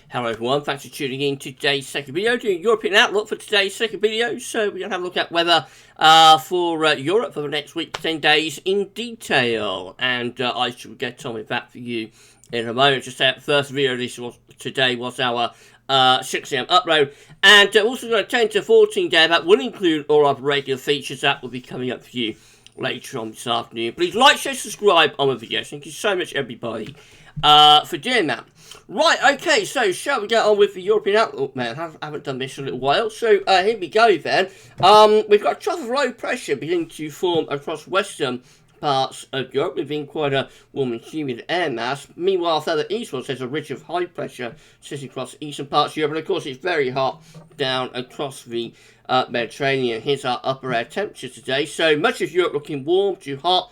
Hello everyone, thanks for tuning in to today's second video, doing European outlook for today's second video. So we're going to have a look at weather for Europe for the next week, 10 days in detail. And I shall get on with that for you in a moment. Just say the first video today was our 6 AM upload. And also got a 10 to 14 day that will include all our regular features that will be coming up for you later on this afternoon. Please like, share, subscribe on the video. Thank you so much everybody for doing that. Right, okay, so shall we get on with the European outlook, man? I haven't done this in a little while, so here we go then. We've got a trough of low pressure beginning to form across western parts of Europe within quite a warm and humid air mass. Meanwhile, further eastwards, there's a ridge of high pressure sitting across eastern parts of Europe, and of course it's very hot down across the Mediterranean. Here's our upper air temperature today. So much of Europe looking warm to hot.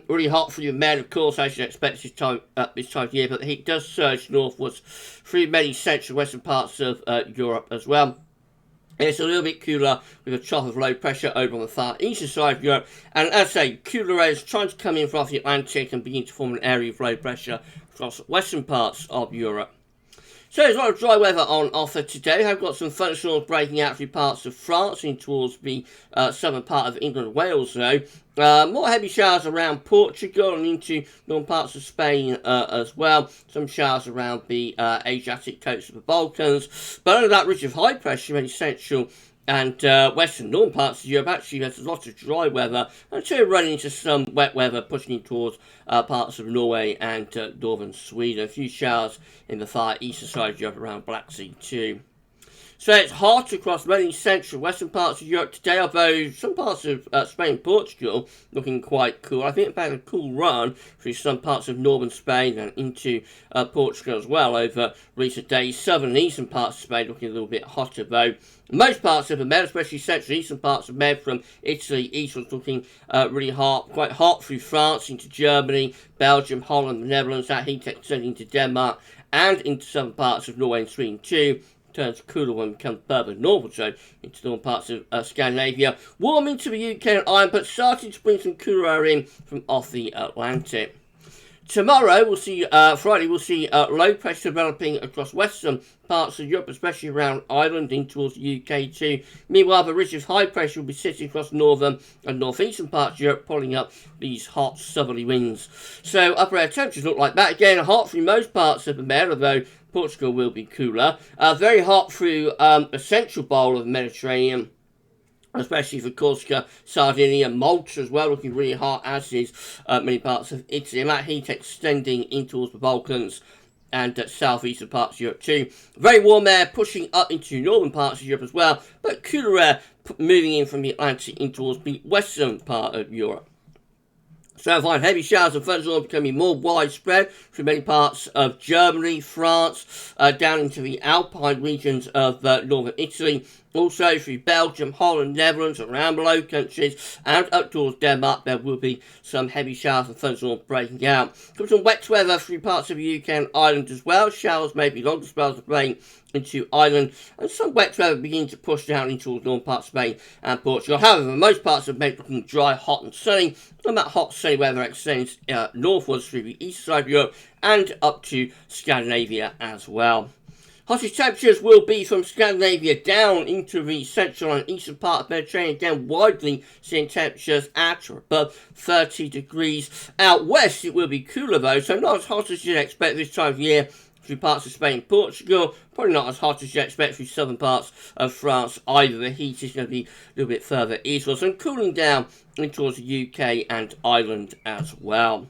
Really hot for your men, of course, as you'd expect this time of year, but the heat does surge northwards through many central western parts of Europe as well. It's a little bit cooler with a trough of low pressure over on the far eastern side of Europe, and as I say, cooler air is trying to come in from the Atlantic and begin to form an area of low pressure across western parts of Europe. So there's a lot of dry weather on offer today. I've got some thunderstorms breaking out through parts of France and towards the southern part of England and Wales though. More heavy showers around Portugal and into northern parts of Spain as well. Some showers around the Asiatic coast of the Balkans. But under that ridge of high pressure in central and western northern parts of Europe, actually there's a lot of dry weather until running into some wet weather pushing in towards parts of Norway and northern Sweden. A few showers in the far eastern side of Europe around Black Sea too. So it's hot across many central western parts of Europe today, although some parts of Spain and Portugal looking quite cool. I think we've had a cool run through some parts of northern Spain and into Portugal as well over recent days. Southern and eastern parts of Spain looking a little bit hotter though. Most parts of the Med, especially central and eastern parts of Med from Italy eastwards looking really hot, quite hot through France into Germany, Belgium, Holland, the Netherlands, that heat extending to Denmark and into some parts of Norway and Sweden too. Turns cooler when we come further northward, so into northern parts of Scandinavia. Warm into the UK and Ireland, but starting to bring some cooler air in from off the Atlantic. Tomorrow, we'll see, Friday, we'll see low pressure developing across western parts of Europe, especially around Ireland, in towards the UK too. Meanwhile, the ridge of high pressure will be sitting across northern and northeastern parts of Europe, pulling up these hot southerly winds. So upper air temperatures look like that. Again, hot through most parts of the Med, although Portugal will be cooler. Very hot through the central bowl of the Mediterranean, especially for Corsica, Sardinia, Malta as well, looking really hot, as is many parts of Italy. And that heat extending in towards the Balkans and southeastern parts of Europe too. Very warm air pushing up into northern parts of Europe as well, but cooler air moving in from the Atlantic in towards the western part of Europe. So I find heavy showers and thunderstorms becoming more widespread through many parts of Germany, France, down into the Alpine regions of northern Italy. Also through Belgium, Holland, Netherlands, around the Low Countries, and up towards Denmark, there will be some heavy showers and thunderstorms breaking out. Some wet weather through parts of the UK and Ireland as well. Showers, maybe longer spells of rain into Ireland, and some wet weather beginning to push down into northern parts of Spain and Portugal. However, most parts of Spain looking dry, hot and sunny, and that hot sunny weather extends northwards through the east side of Europe and up to Scandinavia as well. Hottest temperatures will be from Scandinavia down into the central and eastern part of the Mediterranean, again widely seeing temperatures at or above 30 degrees. Out west it will be cooler though, so not as hot as you'd expect this time of year through parts of Spain and Portugal, probably not as hot as you expect through southern parts of France either. The heat is going to be a little bit further eastwards and cooling down in towards the UK and Ireland as well.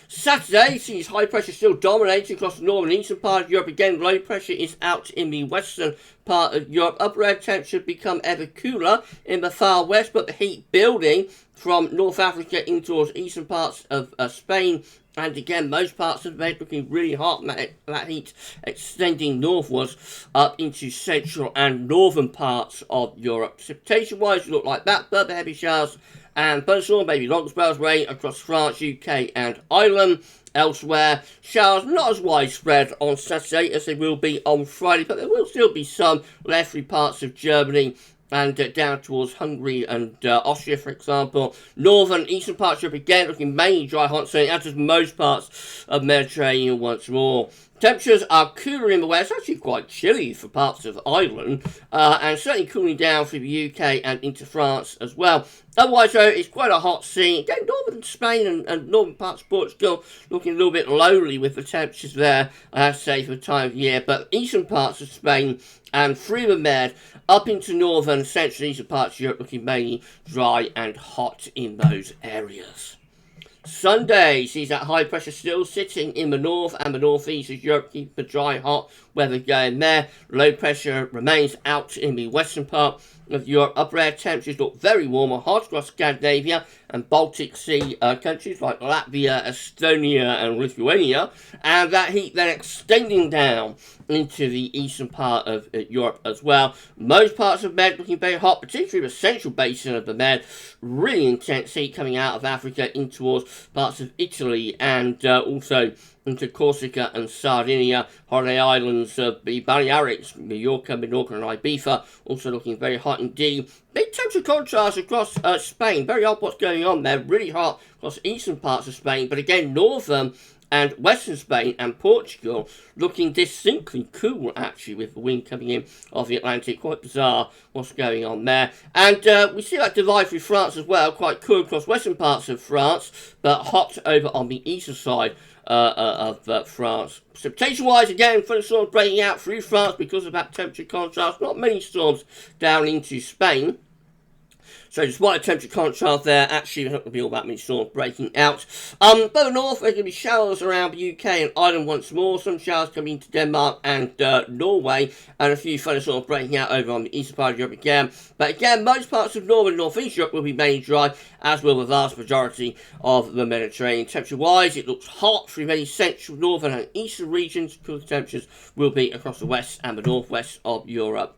Saturday sees high pressure still dominating across the northern and eastern part of Europe. Again, low pressure is out in the western part of Europe. Upper air temperature become ever cooler in the far west, but the heat building from North Africa in towards eastern parts of Spain. And again, most parts of the Med looking really hot, that heat extending northwards up into central and northern parts of Europe. Precipitation-wise, you look like that, but the heavy showers and thunderstorms, maybe long spells of rain across France, UK and Ireland. Elsewhere, showers not as widespread on Saturday as they will be on Friday, but there will still be some left through parts of Germany and down towards Hungary and Austria, for example. Northern, eastern parts of Europe again looking mainly dry, hot, sunny, as does most parts of Mediterranean once more. Temperatures are cooler in the west, actually quite chilly for parts of Ireland, and certainly cooling down through the UK and into France as well. Otherwise, though, it's quite a hot scene. Again, northern Spain and northern parts of Portugal looking a little bit lowly with the temperatures there, I have to say, for the time of year. But eastern parts of Spain and through the Med, up into northern, central, eastern parts of Europe looking mainly dry and hot in those areas. Sunday sees that high pressure still sitting in the north and the northeast of Europe, keeping the dry, hot weather going there. Low pressure remains out in the western part of Europe. Upper air temperatures look very warm and hot across Scandinavia and Baltic Sea countries like Latvia, Estonia and Lithuania, and that heat then extending down into the eastern part of Europe as well. Most parts of Med looking very hot, particularly the central basin of the Med. Really intense heat coming out of Africa in towards parts of Italy and also into Corsica and Sardinia, holiday islands of the Balearics, Mallorca, Menorca and Ibiza, also looking very hot indeed. Big temperature contrast across Spain, very odd what's going on there, really hot across eastern parts of Spain, but again northern and western Spain and Portugal looking distinctly cool, actually, with the wind coming in of the Atlantic. Quite bizarre what's going on there. And we see that divide through France as well, quite cool across western parts of France, but hot over on the eastern side of France. Precipitation-wise, again, thunderstorms breaking out through France because of that temperature contrast. Not many storms down into Spain. So despite the temperature contrast there, actually there's not going to be all that many storms breaking out. Further north, there's going to be showers around the UK and Ireland once more. Some showers coming into Denmark and Norway, and a few thunderstorms breaking out over on the eastern part of Europe again. But again, most parts of northern and northeast Europe will be mainly dry, as will the vast majority of the Mediterranean. Temperature-wise, it looks hot through many central, northern and eastern regions. Cooler temperatures will be across the west and the northwest of Europe.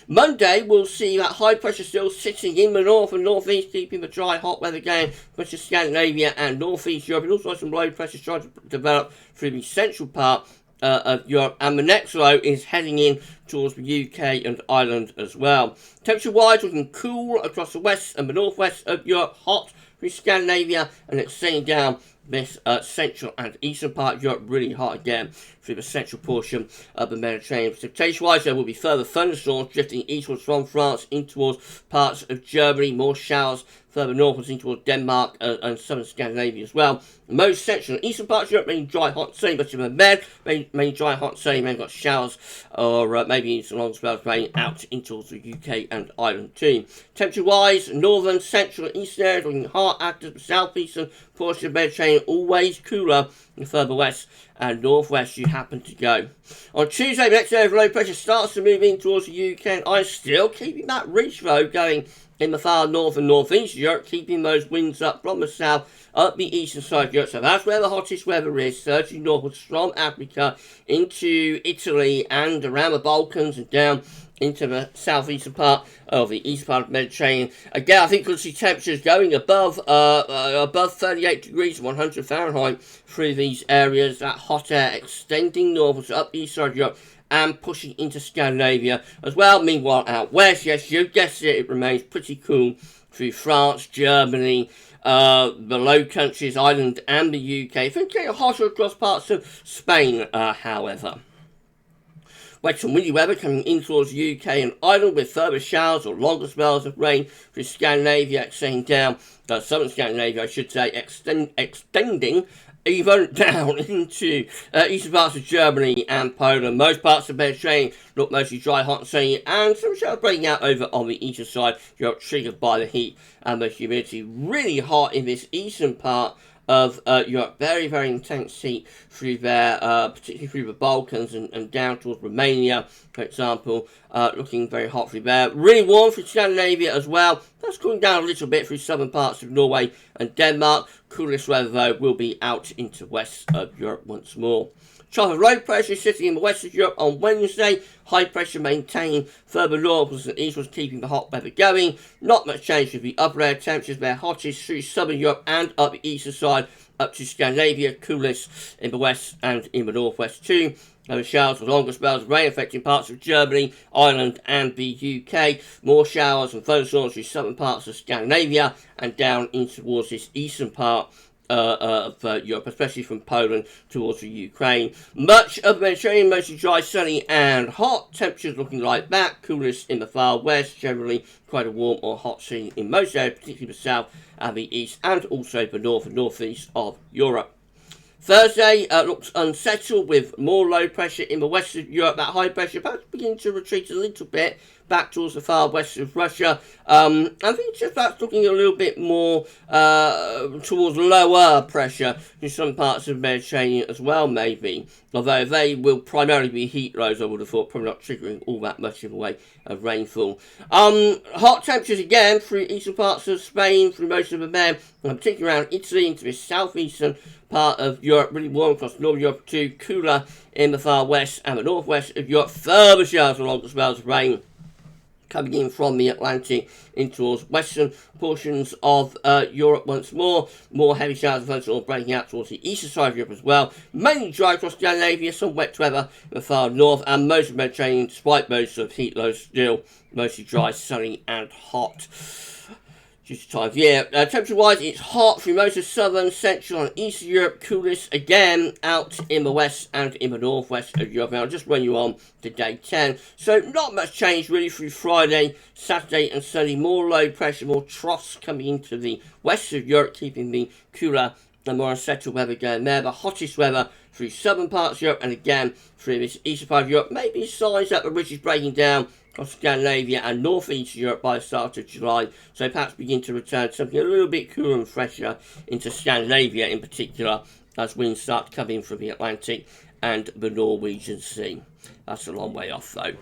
Monday, we'll see that high pressure still sitting in the north and northeast, keeping the dry, hot weather going, much of Scandinavia and northeast Europe. And also some low pressure trying to develop through the central part of Europe. And the next low is heading in towards the UK and Ireland as well. Temperature-wise, looking cool across the west and the northwest of Europe, hot through Scandinavia, and extending down this central and eastern part of Europe, really hot again through the central portion of the Mediterranean. Precipitation-wise, there will be further thunderstorms drifting eastwards from France in towards parts of Germany, more showers further northwards in towards Denmark and southern Scandinavia as well. Most central and eastern parts of Europe, mainly dry, hot, sunny, but in the Med, mainly dry, hot, sunny, maybe got showers or maybe some long spells rain out into the UK and Ireland too. Temperature-wise, northern, central and eastern areas looking hot, active the southeastern portion of the Mediterranean, always cooler the further west and northwest you happen to go. On Tuesday, the next area of low pressure starts to move in towards the UK and Ireland, still keeping that ridge though going in the far north and northeast of Europe, keeping those winds up from the south up the eastern side of Europe. So that's where the hottest weather is, surging northwards from Africa into Italy and around the Balkans and down into the southeastern part of the east part of the Mediterranean. Again, I think we'll see temperatures going above 38 degrees, 100 Fahrenheit through these areas. That hot air extending northwards up the east side of Europe and pushing into Scandinavia as well. Meanwhile, out west, yes, you guessed it, it remains pretty cool through France, Germany, the Low Countries, Ireland and the UK. Things getting hotter across parts of Spain, however. Wet and windy weather coming in towards the UK and Ireland with further showers or longer spells of rain through Scandinavia, extending down, southern Scandinavia I should say, extending even down into eastern parts of Germany and Poland. Most parts of the Mediterranean look mostly dry, hot and sunny, and some showers breaking out over on the eastern side. You're triggered by the heat and the humidity. Really hot in this eastern part of Europe. Very, very intense heat through there, particularly through the Balkans and down towards Romania, for example. Looking very hot through there. Really warm through Scandinavia as well. That's cooling down a little bit through southern parts of Norway and Denmark. Coolest weather, though, will be out into west of Europe once more. Trough of low pressure sitting in the west of Europe on Wednesday. High pressure maintained further northwards and eastwards, keeping the hot weather going. Not much change with the upper air temperatures. They're hottest through southern Europe and up the eastern side up to Scandinavia, coolest in the west and in the northwest too. There are showers with longer spells of rain affecting parts of Germany, Ireland and the UK. More showers and thunderstorms through southern parts of Scandinavia and down in towards this eastern part of Europe, especially from Poland towards the Ukraine. Much of the Mediterranean, mostly dry, sunny and hot. Temperatures looking like that. Coolest in the far west, generally quite a warm or hot scene in most areas, particularly the south and the east, and also the north and northeast of Europe. Thursday looks unsettled with more low pressure in the west of Europe. That high pressure perhaps beginning to retreat a little bit back towards the far west of Russia. I think just that's looking a little bit more towards lower pressure in some parts of the Mediterranean as well, maybe. Although they will primarily be heat lows, I would have thought, probably not triggering all that much in the way of rainfall. Hot temperatures again through eastern parts of Spain, through most of the Med, and particularly around Italy into the southeastern part of Europe, really warm across northern Europe too, cooler in the far west and the northwest of Europe. Further showers along the spells of rain coming in from the Atlantic in towards western portions of Europe once more. More heavy showers and thunderstorms breaking out towards the eastern side of Europe as well. Mainly dry across Scandinavia, some wet weather in the far north, and most of the Mediterranean, despite most sort of heat lows, still mostly dry, sunny and hot. Just time of year. Temperature-wise, it's hot through most of southern, central and eastern Europe. Coolest again out in the west and in the northwest of Europe. Now, I'll just run you on to day 10. So, not much change really through Friday, Saturday and Sunday. More low pressure, more troughs coming into the west of Europe, keeping the cooler and more unsettled weather going there. The hottest weather through southern parts of Europe and again through this eastern part of Europe. Maybe signs that the ridge is breaking down of Scandinavia and northeastern Europe by the start of July, so perhaps begin to return something a little bit cooler and fresher into Scandinavia in particular as winds start to come in from the Atlantic and the Norwegian Sea. That's a long way off though.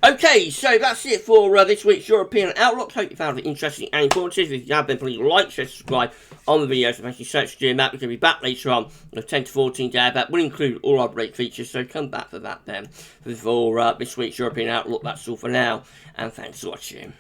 Okay, so that's it for this week's European Outlook. Hope you found it interesting and informative. If you have been, please like, share, subscribe on the videos. Thank you so much for doing that. We're going to be back later on 10 to 14 day. That will include all our break features, so come back for that then. For this week's European Outlook, that's all for now, and thanks for watching.